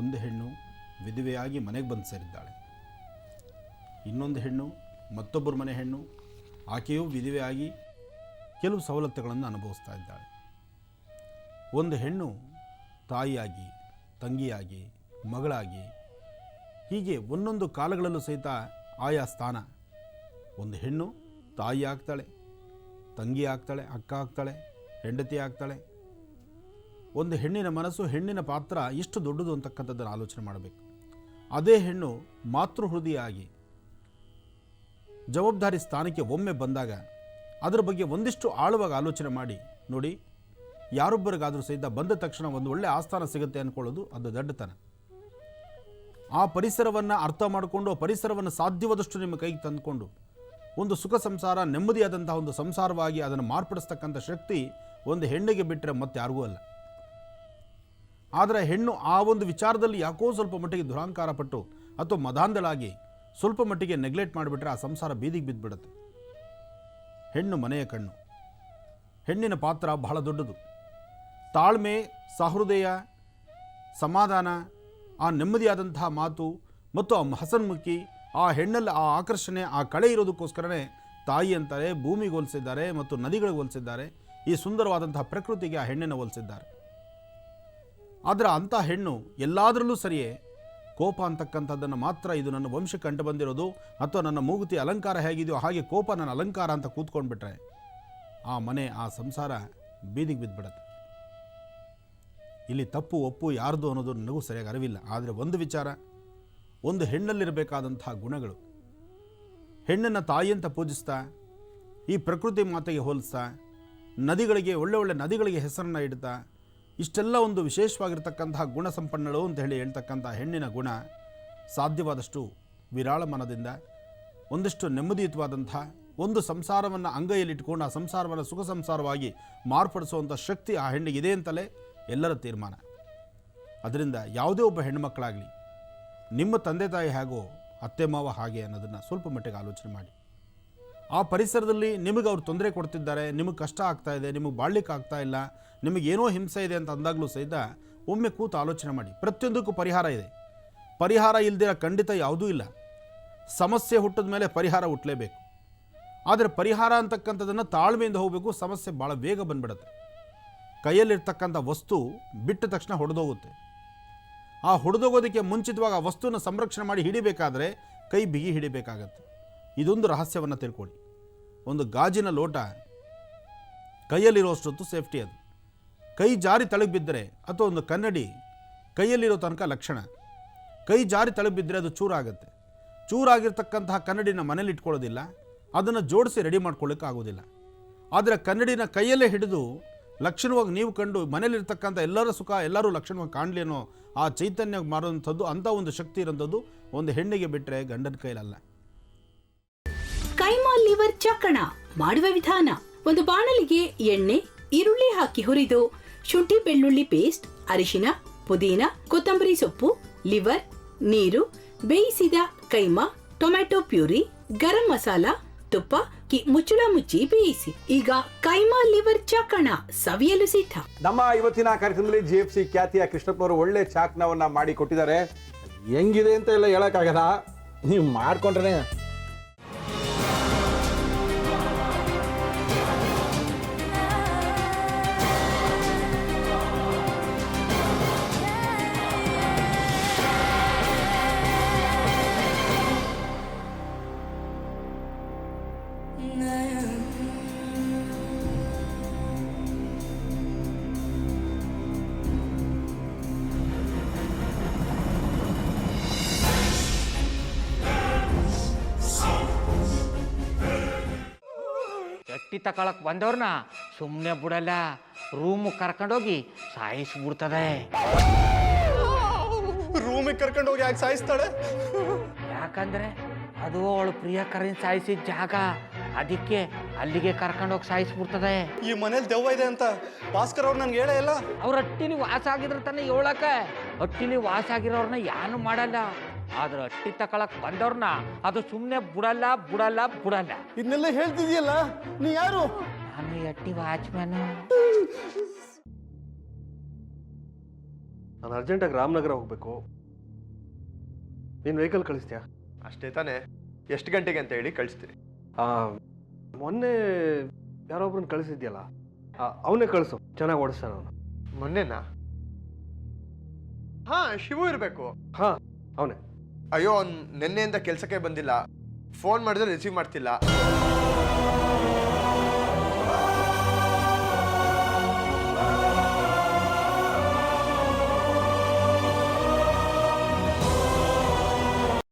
ಒಂದು ಹೆಣ್ಣು ವಿಧವೆಯಾಗಿ ಮನೆಗೆ ಬಂದು ಸೇರಿದ್ದಾಳೆ. ಇನ್ನೊಂದು ಹೆಣ್ಣು ಮತ್ತೊಬ್ಬರ ಮನೆ ಹೆಣ್ಣು, ಆಕೆಯೂ ವಿಧವೆಯಾಗಿ ಕೆಲವು ಸವಲತ್ತುಗಳನ್ನು ಅನುಭವಿಸ್ತಾ ಇದ್ದಾಳೆ. ಒಂದು ಹೆಣ್ಣು ತಾಯಿಯಾಗಿ, ತಂಗಿಯಾಗಿ, ಮಗಳಾಗಿ, ಹೀಗೆ ಒಂದೊಂದು ಕಾಲಗಳಲ್ಲೂ ಸಹಿತ ಆಯಾ ಸ್ಥಾನ. ಒಂದು ಹೆಣ್ಣು ತಾಯಿ ಆಗ್ತಾಳೆ, ತಂಗಿ ಆಗ್ತಾಳೆ, ಅಕ್ಕ ಆಗ್ತಾಳೆ, ಹೆಂಡತಿ ಆಗ್ತಾಳೆ. ಒಂದು ಹೆಣ್ಣಿನ ಮನಸ್ಸು, ಹೆಣ್ಣಿನ ಪಾತ್ರ ಎಷ್ಟು ದೊಡ್ಡದು ಅಂತಕ್ಕಂಥದ್ದನ್ನು ಆಲೋಚನೆ ಮಾಡಬೇಕು. ಅದೇ ಹೆಣ್ಣು ಮಾತೃಹೃದಯ ಆಗಿ ಜವಾಬ್ದಾರಿ ಸ್ಥಾನಕ್ಕೆ ಒಮ್ಮೆ ಬಂದಾಗ ಅದರ ಬಗ್ಗೆ ಒಂದಿಷ್ಟು ಆಳವಾಗಿ ಆಲೋಚನೆ ಮಾಡಿ ನೋಡಿ. ಯಾರೊಬ್ಬರಿಗಾದರೂ ಸಹಿತ ಬಂದ ತಕ್ಷಣ ಒಂದು ಒಳ್ಳೆ ಆಸ್ಥಾನ ಸಿಗುತ್ತೆ ಅಂದ್ಕೊಳ್ಳೋದು ಅದು ದಡ್ಡತನ. ಆ ಪರಿಸರವನ್ನು ಅರ್ಥ ಮಾಡಿಕೊಂಡು, ಆ ಪರಿಸರವನ್ನು ಸಾಧ್ಯವಾದಷ್ಟು ನಿಮ್ಮ ಕೈಗೆ ತಂದುಕೊಂಡು ಒಂದು ಸುಖ ಸಂಸಾರ, ನೆಮ್ಮದಿಯಾದಂತಹ ಒಂದು ಸಂಸಾರವಾಗಿ ಅದನ್ನು ಮಾರ್ಪಡಿಸ್ತಕ್ಕಂಥ ಶಕ್ತಿ ಒಂದು ಹೆಣ್ಣಿಗೆ ಬಿಟ್ಟರೆ ಮತ್ತೆ ಯಾರಿಗೂ ಅಲ್ಲ. ಆದರೆ ಹೆಣ್ಣು ಆ ಒಂದು ವಿಚಾರದಲ್ಲಿ ಯಾಕೋ ಸ್ವಲ್ಪ ಮಟ್ಟಿಗೆ ದುರಾಂಕಾರ ಪಟ್ಟು ಅಥವಾ ಮದಾಂಧಳಾಗಿ ಸ್ವಲ್ಪ ಮಟ್ಟಿಗೆ ನೆಗ್ಲೆಕ್ಟ್ ಮಾಡಿಬಿಟ್ರೆ ಆ ಸಂಸಾರ ಬೀದಿಗೆ ಬಿದ್ದುಬಿಡುತ್ತೆ. ಹೆಣ್ಣು ಮನೆಯ ಕಣ್ಣು. ಹೆಣ್ಣಿನ ಪಾತ್ರ ಬಹಳ ದೊಡ್ಡದು. ತಾಳ್ಮೆ, ಸಹೃದಯ, ಸಮಾಧಾನ, ಆ ನೆಮ್ಮದಿಯಾದಂತಹ ಮಾತು ಮತ್ತು ಆ ಹಸನ್ಮುಖಿ, ಆ ಹೆಣ್ಣಲ್ಲಿ ಆ ಆಕರ್ಷಣೆ, ಆ ಕಳೆ ಇರೋದಕ್ಕೋಸ್ಕರನೇ ತಾಯಿ ಅಂತಾರೆ, ಭೂಮಿಗೆ ಹೋಲಿಸಿದ್ದಾರೆ ಮತ್ತು ನದಿಗಳಿಗೆ ಹೋಲಿಸಿದ್ದಾರೆ. ಈ ಸುಂದರವಾದಂತಹ ಪ್ರಕೃತಿಗೆ ಆ ಹೆಣ್ಣನ್ನು ಹೋಲಿಸಿದ್ದಾರೆ. ಆದರೆ ಅಂಥ ಹೆಣ್ಣು ಎಲ್ಲದರಲ್ಲೂ ಸರಿಯೇ, ಕೋಪ ಅಂತಕ್ಕಂಥದ್ದನ್ನು ಮಾತ್ರ ಇದು ನನ್ನ ವಂಶಕ್ಕೆ ಕಂಡು ಬಂದಿರೋದು ಅಥವಾ ನನ್ನ ಮೂಗುತಿ ಅಲಂಕಾರ ಹೇಗಿದೆಯೋ ಹಾಗೆ ಕೋಪ ನನ್ನ ಅಲಂಕಾರ ಅಂತ ಕೂತ್ಕೊಂಡ್ಬಿಟ್ರೆ ಆ ಮನೆ, ಆ ಸಂಸಾರ ಬೀದಿಗೆ ಬಿದ್ದುಬಿಡುತ್ತೆ. ಇಲ್ಲಿ ತಪ್ಪು ಒಪ್ಪು ಯಾರ್ದು ಅನ್ನೋದು ನನಗೂ ಸರಿಯಾಗಿ ಅರಿವಿಲ್ಲ. ಆದರೆ ಒಂದು ವಿಚಾರ, ಒಂದು ಹೆಣ್ಣಲ್ಲಿರಬೇಕಾದಂತಹ ಗುಣಗಳು, ಹೆಣ್ಣನ್ನು ತಾಯಿ ಅಂತ ಪೂಜಿಸ್ತಾ, ಈ ಪ್ರಕೃತಿ ಮಾತೆಗೆ ಹೋಲಿಸ್ತಾ, ನದಿಗಳಿಗೆ ಒಳ್ಳೆ ಒಳ್ಳೆ ನದಿಗಳಿಗೆ ಹೆಸರನ್ನು ಇಡ್ತಾ, ಇಷ್ಟೆಲ್ಲ ಒಂದು ವಿಶೇಷವಾಗಿರ್ತಕ್ಕಂತಹ ಗುಣ ಸಂಪನ್ನಳು ಅಂತ ಹೇಳ್ತಕ್ಕಂಥ ಹೆಣ್ಣಿನ ಗುಣ ಸಾಧ್ಯವಾದಷ್ಟು ವಿರಾಳ ಮನದಿಂದ ಒಂದಿಷ್ಟು ನೆಮ್ಮದಿಯುತವಾದಂಥ ಒಂದು ಸಂಸಾರವನ್ನು ಅಂಗೈಯಲ್ಲಿಟ್ಕೊಂಡು ಆ ಸಂಸಾರವನ್ನು ಸುಖ ಸಂಸಾರವಾಗಿ ಮಾರ್ಪಡಿಸುವಂಥ ಶಕ್ತಿ ಆ ಹೆಣ್ಣಿಗೆ ಇದೆ ಅಂತಲೇ ಎಲ್ಲರ ತೀರ್ಮಾನ. ಅದರಿಂದ ಯಾವುದೇ ಒಬ್ಬ ಹೆಣ್ಣುಮಕ್ಕಳಾಗಲಿ, ನಿಮ್ಮ ತಂದೆ ತಾಯಿ ಹೇಗೋ ಅತ್ತೆ ಮಾವ ಹಾಗೆ ಅನ್ನೋದನ್ನು ಸ್ವಲ್ಪ ಮಟ್ಟಿಗೆ ಆಲೋಚನೆ ಮಾಡಿ. ಆ ಪರಿಸರದಲ್ಲಿ ನಿಮಗೆ ಅವ್ರು ತೊಂದರೆ ಕೊಡ್ತಿದ್ದಾರೆ, ನಿಮಗೆ ಕಷ್ಟ ಆಗ್ತಾ ಇದೆ, ನಿಮಗೆ ಬಾಳ್ಲಿಕ್ಕೆ ಆಗ್ತಾ ಇಲ್ಲ, ನಿಮಗೇನೋ ಹಿಂಸೆ ಇದೆ ಅಂತ ಅಂದಾಗಲೂ ಸಹಿತ ಒಮ್ಮೆ ಕೂತು ಆಲೋಚನೆ ಮಾಡಿ. ಪ್ರತಿಯೊಂದಕ್ಕೂ ಪರಿಹಾರ ಇದೆ. ಪರಿಹಾರ ಇಲ್ದಿರ ಖಂಡಿತ ಯಾವುದೂ ಇಲ್ಲ. ಸಮಸ್ಯೆ ಹುಟ್ಟಿದ ಮೇಲೆ ಪರಿಹಾರ ಹುಟ್ಟಲೇಬೇಕು. ಆದರೆ ಪರಿಹಾರ ಅಂತಕ್ಕಂಥದ್ದನ್ನು ತಾಳ್ಮೆಯಿಂದ ಹೋಗಬೇಕು. ಸಮಸ್ಯೆ ಭಾಳ ಬೇಗ ಬಂದ್ಬಿಡುತ್ತೆ. ಕೈಯಲ್ಲಿರ್ತಕ್ಕಂಥ ವಸ್ತು ಬಿಟ್ಟ ತಕ್ಷಣ ಹೊಡೆದೋಗುತ್ತೆ. ಆ ಹೊಡೆದೋಗೋದಕ್ಕೆ ಮುಂಚಿತವಾಗಿ ಆ ವಸ್ತುವನ್ನು ಸಂರಕ್ಷಣೆ ಮಾಡಿ ಹಿಡಿಬೇಕಾದ್ರೆ ಕೈ ಬಿಗಿ ಹಿಡಿಬೇಕಾಗತ್ತೆ. ಇದೊಂದು ರಹಸ್ಯವನ್ನು ತಿಳ್ಕೊಳ್ಳಿ. ಒಂದು ಗಾಜಿನ ಲೋಟ ಕೈಯಲ್ಲಿರೋಷ್ಟೊತ್ತು ಸೇಫ್ಟಿ. ಅದು ಕೈ ಜಾರಿ ತಳಗೆ ಬಿದ್ದರೆ ಅಥವಾ ಒಂದು ಕನ್ನಡಿ ಕೈಯಲ್ಲಿರೋ ತನಕ ಲಕ್ಷಣ. ಕೈ ಜಾರಿ ತಳಗೆ ಬಿದ್ದರೆ ಅದು ಚೂರಾಗುತ್ತೆ. ಚೂರಾಗಿರ್ತಕ್ಕಂತಹ ಕನ್ನಡಿನ ಮನೇಲಿ ಇಟ್ಕೊಳ್ಳೋದಿಲ್ಲ, ಅದನ್ನು ಜೋಡಿಸಿ ರೆಡಿ ಮಾಡ್ಕೊಳ್ಳಿಕ್ಕೆ ಆಗೋದಿಲ್ಲ. ಆದರೆ ಕನ್ನಡಿನ ಕೈಯಲ್ಲೇ ಹಿಡಿದು ಲಕ್ಷಣವಾಗಿ ನೀವು ಕಂಡು ಮನೇಲಿರ್ತಕ್ಕಂಥ ಎಲ್ಲರ ಸುಖ ಎಲ್ಲರೂ ಲಕ್ಷಣವಾಗಿ ಕಾಣಲಿ ಅನ್ನೋ ಆ ಚೈತನ್ಯ ಮಾರುವಂಥದ್ದು, ಅಂಥ ಒಂದು ಶಕ್ತಿ ಇರೋಂಥದ್ದು ಒಂದು ಹೆಣ್ಣಿಗೆ ಬಿಟ್ಟರೆ ಗಂಡನ ಕೈಲಲ್ಲ. ಕೈಮಾ ಲಿವರ್ ಚಕ್ಕಣ ಮಾಡುವ ವಿಧಾನ: ಒಂದು ಬಾಣಲಿಗೆ ಎಣ್ಣೆ, ಈರುಳ್ಳಿ ಹಾಕಿ ಹುರಿದು ಶುಂಠಿ ಬೆಳ್ಳುಳ್ಳಿ ಪೇಸ್ಟ್, ಅರಿಶಿನ, ಪುದೀನ, ಕೊತ್ತಂಬರಿ ಸೊಪ್ಪು, ಲಿವರ್, ನೀರು, ಬೇಯಿಸಿದ ಕೈಮಾ, ಟೊಮ್ಯಾಟೊ ಪ್ಯೂರಿ, ಗರಂ ಮಸಾಲ, ತುಪ್ಪ ಮುಚ್ಚಳ ಮುಚ್ಚಿ ಬೇಯಿಸಿ. ಈಗ ಕೈಮಾ ಲಿವರ್ ಚಾಕಣ ಸವಿಯಲು ಸಿದ್ಧ. ನಮ್ಮ ಇವತ್ತಿನ ಕಾರ್ಯಕ್ರಮದಲ್ಲಿ GFC ಖ್ಯಾತಿಯ ಕೃಷ್ಣಪ್ಪನವರು ಒಳ್ಳೆ ಚಾಕ್ನವನ್ನ ಮಾಡಿ ಕೊಟ್ಟಿದ್ದಾರೆ. ಹೆಂಗಿದೆ ಅಂತ ಎಲ್ಲ ಹೇಳಕ್ಕಾಗಲ್ಲ, ನೀವು ಮಾಡ್ಕೊಂಡ್ರೆ. ಎಟ್ಟಿ ತಕೊಳಕ್ ಬಂದವ್ರನ್ನ ಸುಮ್ಮನೆ ಬಿಡಲ್ಲ, ರೂಮ್ ಕರ್ಕೊಂಡೋಗಿ ಸಾಯಿಸ್ಬಿಡ್ತದೆ. ರೂಮಿಗೆ ಕರ್ಕೊಂಡೋಗಿ ಯಾಕೆ ಸಾಯಿಸ್ತಾಳೆ? ಯಾಕಂದ್ರೆ ಅದು ಅವಳು ಪ್ರಿಯಕರನ್ ಸಾಯಿಸಿದ ಜಾಗ, ಅದಕ್ಕೆ ಅಲ್ಲಿಗೆ ಕರ್ಕೊಂಡೋಗಿ ಸಾಯಿಸ್ಬಿಡ್ತದೆ. ಈ ಮನೇಲಿ ದೆವ್ವ ಇದೆ ಅಂತ ಭಾಸ್ಕರ್ ಅವ್ರು ನನ್ಗೆ ಹೇಳೇ ಇಲ್ಲ. ಅವ್ರ ಹಟ್ಟಿಲಿ ವಾಸ ಆಗಿದ್ರ ತಾನೆ ಹೇಳಕ. ಹಟ್ಟಿಲಿ ವಾಸ ಆಗಿರೋರ್ನ ಯಾನು ಮಾಡಲ್ಲ, ಆದ್ರೆ ಹಟ್ಟಿ ತಕೊಳಕ್ ಬಂದವ್ರನ್ನ ಅದು ಸುಮ್ಮನೆ ಬಿಡಲ್ಲ ಬಿಡಲ್ಲ ಬಿಡಲ್ಲ. ಇದನ್ನೆಲ್ಲ ಹೇಳ್ತಿದ್ಯಲ್ಲ, ನೀ ಯಾರು? ನಾನು ಹಟ್ಟಿ ವಾಚ್ಮ್ಯಾನು. ನಾನು ಅರ್ಜೆಂಟಾಗಿ ರಾಮನಗರ ಹೋಗಬೇಕು. ನೀನು ವೆಹಿಕಲ್ ಕಳಿಸ್ತೀಯಾ? ಅಷ್ಟೇ ತಾನೇ? ಎಷ್ಟು ಗಂಟೆಗೆ ಅಂತ ಹೇಳಿ ಕಳಿಸ್ತೀನಿ. ಮೊನ್ನೆ ಯಾರೊಬ್ರನ್ನ ಕಳಿಸಿದ್ಯಲ್ಲ, ಅವನೇ ಕಳಿಸು, ಚೆನ್ನಾಗಿ ಓಡಿಸ್ತಾನೆ ಅವನು. ಮೊನ್ನೆನಾ? ಹಾ, ಶಿವು ಇರಬೇಕು. ಹಾಂ, ಅವನೇ. ಅಯ್ಯೋ, ಅವ್ನು ನಿನ್ನೆಯಿಂದ ಕೆಲಸಕ್ಕೆ ಬಂದಿಲ್ಲ. ಫೋನ್ ಮಾಡಿದ್ರೆ ರಿಸೀವ್ ಮಾಡ್ತಿಲ್ಲ.